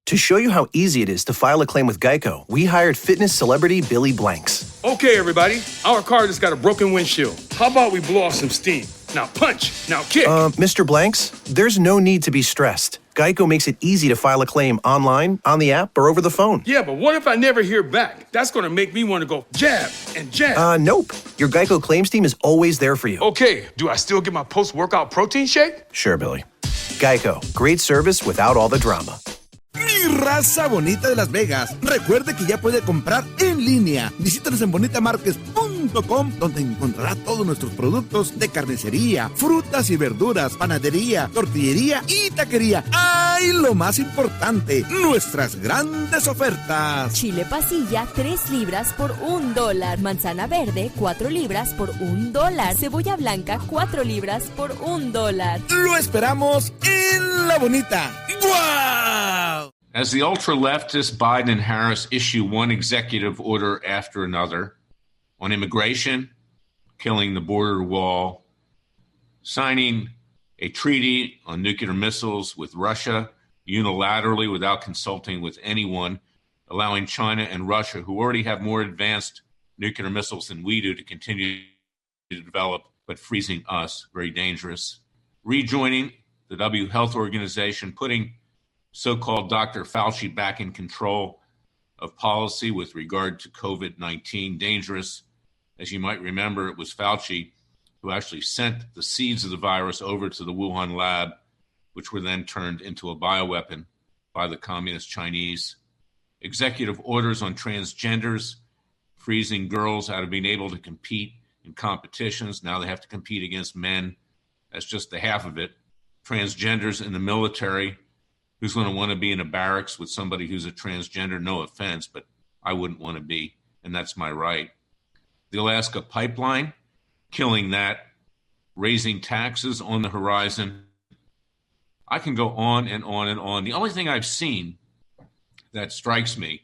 To show you how easy it is to file a claim with Geico, we hired fitness celebrity Billy Blanks. Okay, everybody, our car just got a broken windshield. How about we blow off some steam? Now punch, now kick. Mr. Blanks, there's no need to be stressed. Geico makes it easy to file a claim online, on the app, or over the phone. Yeah, but what if I never hear back? That's going to make me want to go jab and jab. Nope. Your Geico claims team is always there for you. Okay, do I still get my post-workout protein shake? Sure, Billy. Geico, great service without all the drama. Mi raza bonita de Las Vegas, recuerde que ya puede comprar en línea. Visítanos en bonitamarques.com, donde encontrará todos nuestros productos de carnicería, frutas y verduras, panadería, tortillería y taquería. ¡Ay, lo más importante! Nuestras grandes ofertas. Chile pasilla, 3 libras por $1. Manzana verde, 4 libras por $1. Cebolla blanca, 4 libras por $1. Lo esperamos en La Bonita. ¡Wow! As the ultra-leftist Biden and Harris issue one executive order after another on immigration, killing the border wall, signing a treaty on nuclear missiles with Russia unilaterally without consulting with anyone, allowing China and Russia, who already have more advanced nuclear missiles than we do, to continue to develop, but freezing us, very dangerous. Rejoining the WHO Health Organization, putting so-called Dr. Fauci back in control of policy with regard to COVID-19, dangerous. As you might remember, it was Fauci who actually sent the seeds of the virus over to the Wuhan lab, which were then turned into a bioweapon by the communist Chinese. Executive orders on transgenders, freezing girls out of being able to compete in competitions. Now they have to compete against men. That's just the half of it. Transgenders in the military. Who's going to want to be in a barracks with somebody who's a transgender? No offense, but I wouldn't want to be, and that's my right. The Alaska pipeline, killing that, raising taxes on the horizon. I can go on and on and on. The only thing I've seen that strikes me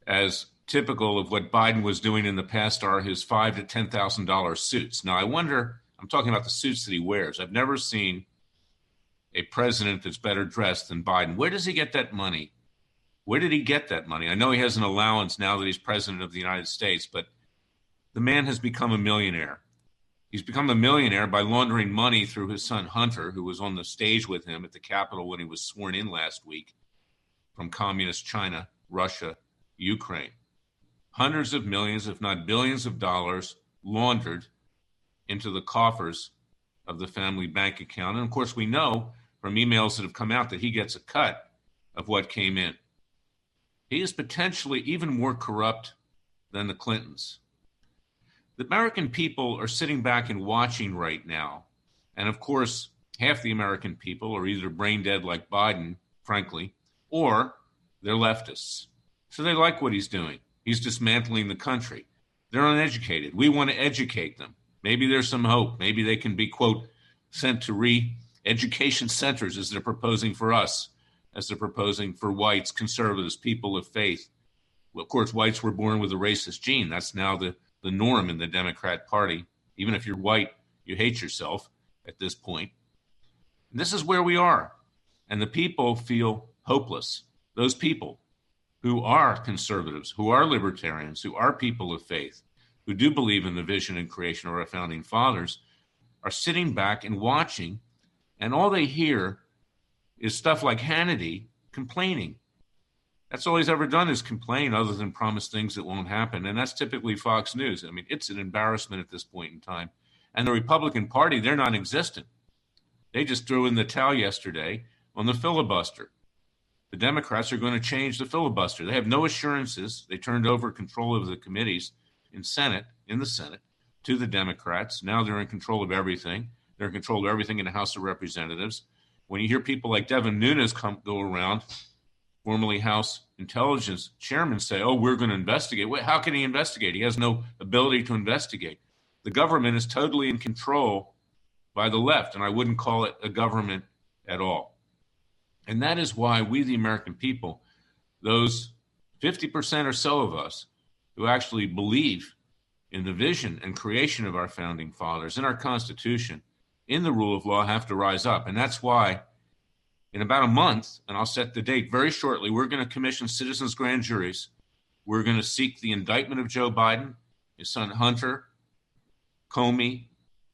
as typical of what Biden was doing in the past are his $5,000 to $10,000 suits. Now, I wonder, I'm talking about the suits that he wears. I've never seen a president that's better dressed than Biden. Where does he get that money? Where did he get that money? I know he has an allowance now that he's president of the United States, but the man has become a millionaire. He's become a millionaire by laundering money through his son Hunter, who was on the stage with him at the Capitol when he was sworn in last week, from communist China, Russia, Ukraine. Hundreds of millions, if not billions of dollars laundered into the coffers of the family bank account. And of course, we know from emails that have come out that he gets a cut of what came in. He is potentially even more corrupt than the Clintons. The American people are sitting back and watching right now. And of course, half the American people are either brain dead like Biden, frankly, or they're leftists. So they like what he's doing. He's dismantling the country. They're uneducated. We want to educate them. Maybe there's some hope. Maybe they can be, quote, sent to re-education centers as they're proposing for us, as they're proposing for whites, conservatives, people of faith. Well, of course, whites were born with a racist gene. That's now the norm in the Democrat Party. Even if you're white, you hate yourself at this point. And this is where we are. And the people feel hopeless. Those people who are conservatives, who are libertarians, who are people of faith, who do believe in the vision and creation of our founding fathers, are sitting back and watching, and all they hear is stuff like Hannity complaining. That's all he's ever done is complain, other than promise things that won't happen. And that's typically Fox News. I mean, it's an embarrassment at this point in time. And the Republican Party, they're non-existent. They just threw in the towel yesterday on the filibuster. The Democrats are going to change the filibuster. They have no assurances. They turned over control of the committees in the Senate, to the Democrats. Now they're in control of everything. They're in control of everything in the House of Representatives. When you hear people like Devin Nunes go around, formerly House Intelligence Chairman, say, oh, we're going to investigate. Wait, how can he investigate? He has no ability to investigate. The government is totally in control by the left, and I wouldn't call it a government at all. And that is why we, the American people, those 50% or so of us who actually believe in the vision and creation of our founding fathers, in our Constitution, in the rule of law, have to rise up. And that's why in about a month, and I'll set the date very shortly, we're going to commission citizens' grand juries. We're going to seek the indictment of Joe Biden, his son Hunter, Comey,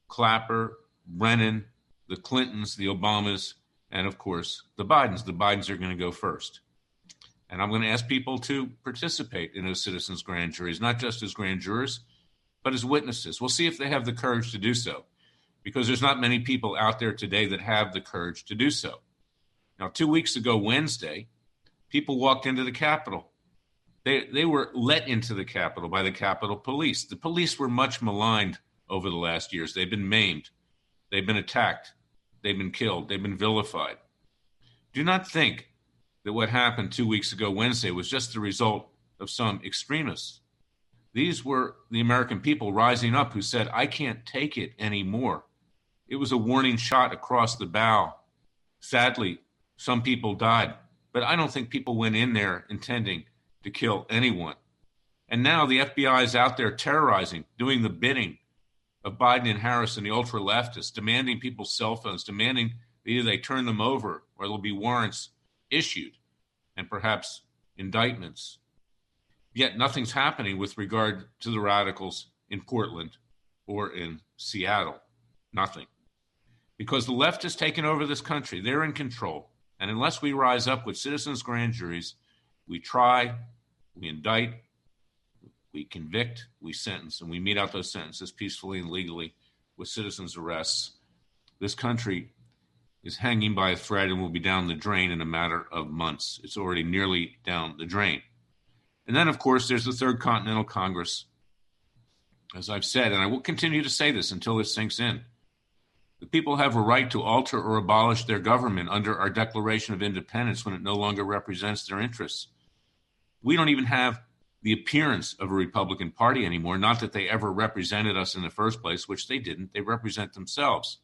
Clapper, Brennan, the Clintons, the Obamas, and of course, the Bidens. The Bidens are going to go first. And I'm going to ask people to participate in those citizens' grand juries, not just as grand jurors, but as witnesses. We'll see if they have the courage to do so, because there's not many people out there today that have the courage to do so. Now, 2 weeks ago, Wednesday, people walked into the Capitol. They were let into the Capitol by the Capitol Police. The police were much maligned over the last years. They've been maimed. They've been attacked. They've been killed. They've been vilified. Do not think that what happened 2 weeks ago Wednesday was just the result of some extremists. These were the American people rising up who said, I can't take it anymore. It was a warning shot across the bow. Sadly, some people died, but I don't think people went in there intending to kill anyone. And now the FBI is out there terrorizing, doing the bidding of Biden and Harris and the ultra-leftists, demanding people's cell phones, demanding that either they turn them over or there'll be warrants issued and perhaps indictments. Yet nothing's happening with regard to the radicals in Portland or in Seattle. Nothing. Because the left has taken over this country. They're in control. And unless we rise up with citizens' grand juries, we try, we indict, we convict, we sentence, and we mete out those sentences peacefully and legally with citizens' arrests, this country is hanging by a thread and will be down the drain in a matter of months. It's already nearly down the drain. And then, of course, there's the Third Continental Congress. As I've said, and I will continue to say this until it sinks in, the people have a right to alter or abolish their government under our Declaration of Independence when it no longer represents their interests. We don't even have the appearance of a Republican Party anymore, not that they ever represented us in the first place, which they didn't. They represent themselves.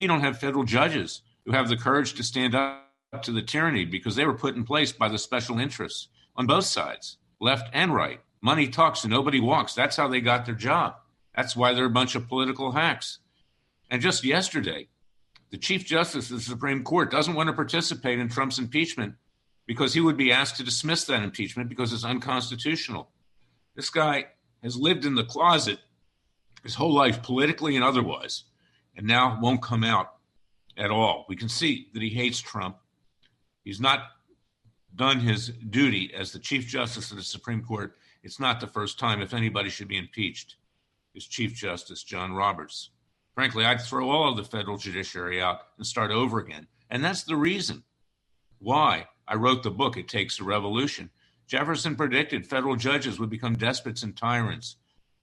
We don't have federal judges who have the courage to stand up to the tyranny because they were put in place by the special interests on both sides, left and right. Money talks and nobody walks. That's how they got their job. That's why they're a bunch of political hacks. And just yesterday, the Chief Justice of the Supreme Court doesn't want to participate in Trump's impeachment because he would be asked to dismiss that impeachment because it's unconstitutional. This guy has lived in the closet his whole life, politically and otherwise, and now won't come out at all. We can see that he hates Trump. He's not done his duty as the Chief Justice of the Supreme Court. It's not the first time. If anybody should be impeached, it's Chief Justice John Roberts. Frankly, I'd throw all of the federal judiciary out and start over again. And that's the reason why I wrote the book, It Takes a Revolution. Jefferson predicted federal judges would become despots and tyrants,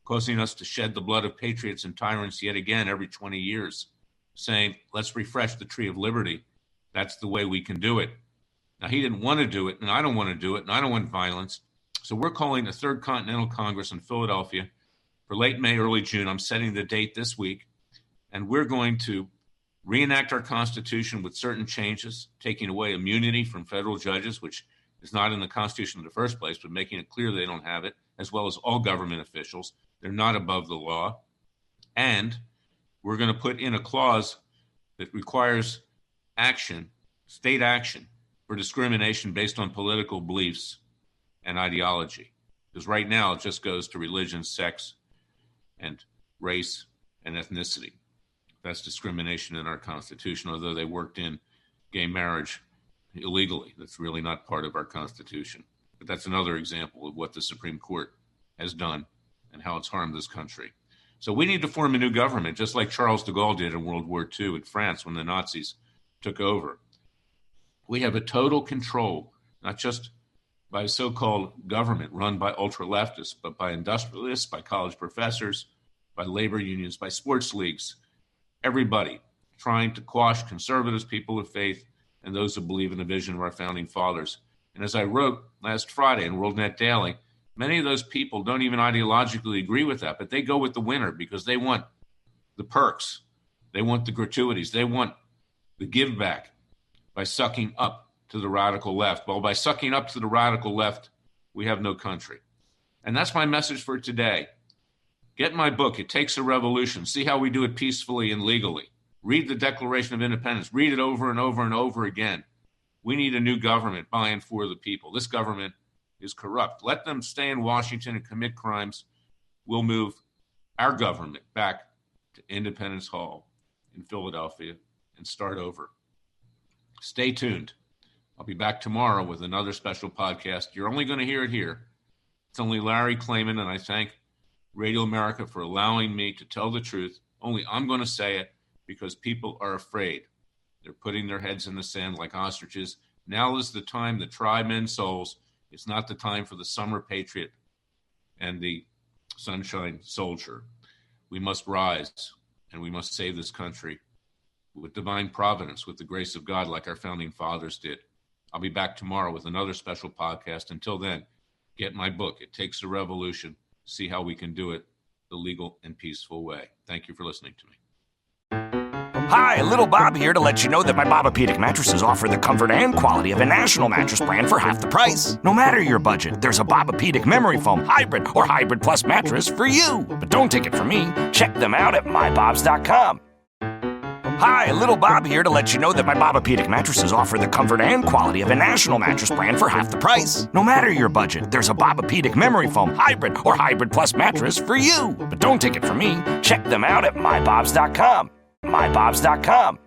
causing us to shed the blood of patriots and tyrants yet again every 20 years, saying, let's refresh the tree of liberty. That's the way we can do it. Now, he didn't want to do it, and I don't want to do it, and I don't want violence. So we're calling the Third Continental Congress in Philadelphia for late May, early June. I'm setting the date this week, and we're going to reenact our Constitution with certain changes, taking away immunity from federal judges, which is not in the Constitution in the first place, but making it clear they don't have it, as well as all government officials. They're not above the law. And we're going to put in a clause that requires action, state action, for discrimination based on political beliefs and ideology. Because right now it just goes to religion, sex, and race and ethnicity. That's discrimination in our Constitution, although they worked in gay marriage illegally. That's really not part of our Constitution. But that's another example of what the Supreme Court has done and how it's harmed this country. So we need to form a new government, just like Charles de Gaulle did in World War II in France when the Nazis took over. We have a total control, not just by a so-called government run by ultra-leftists, but by industrialists, by college professors, by labor unions, by sports leagues, everybody trying to quash conservatives, people of faith, and those who believe in the vision of our founding fathers. And as I wrote last Friday in WorldNet Daily, many of those people don't even ideologically agree with that, but they go with the winner because they want the perks. They want the gratuities. They want the give back by sucking up to the radical left. Well, by sucking up to the radical left, we have no country. And that's my message for today. Get my book, It Takes a Revolution. See how we do it peacefully and legally. Read the Declaration of Independence. Read it over and over and over again. We need a new government by and for the people. This government is corrupt. Let them stay in Washington and commit crimes. We'll move our government back to Independence Hall in Philadelphia and start over. Stay tuned. I'll be back tomorrow with another special podcast. You're only going to hear it here. It's only Larry Klayman, and I thank Radio America for allowing me to tell the truth. Only I'm going to say it because people are afraid. They're putting their heads in the sand like ostriches. Now is the time to try men's souls. It's not the time for the summer patriot and the sunshine soldier. We must rise, and we must save this country with divine providence, with the grace of God, like our founding fathers did. I'll be back tomorrow with another special podcast. Until then, get my book, It Takes a Revolution. See how we can do it the legal and peaceful way. Thank you for listening to me. Hi, Little Bob here to let you know that my Bobapedic mattresses offer the comfort and quality of a national mattress brand for half the price. No matter your budget, there's a Bobapedic Memory Foam Hybrid or Hybrid Plus mattress for you. But don't take it from me. Check them out at mybobs.com. Hi, Little Bob here to let you know that my Bobapedic mattresses offer the comfort and quality of a national mattress brand for half the price. No matter your budget, there's a Bobapedic Memory Foam Hybrid or Hybrid Plus mattress for you. But don't take it from me. Check them out at mybobs.com. mybobs.com.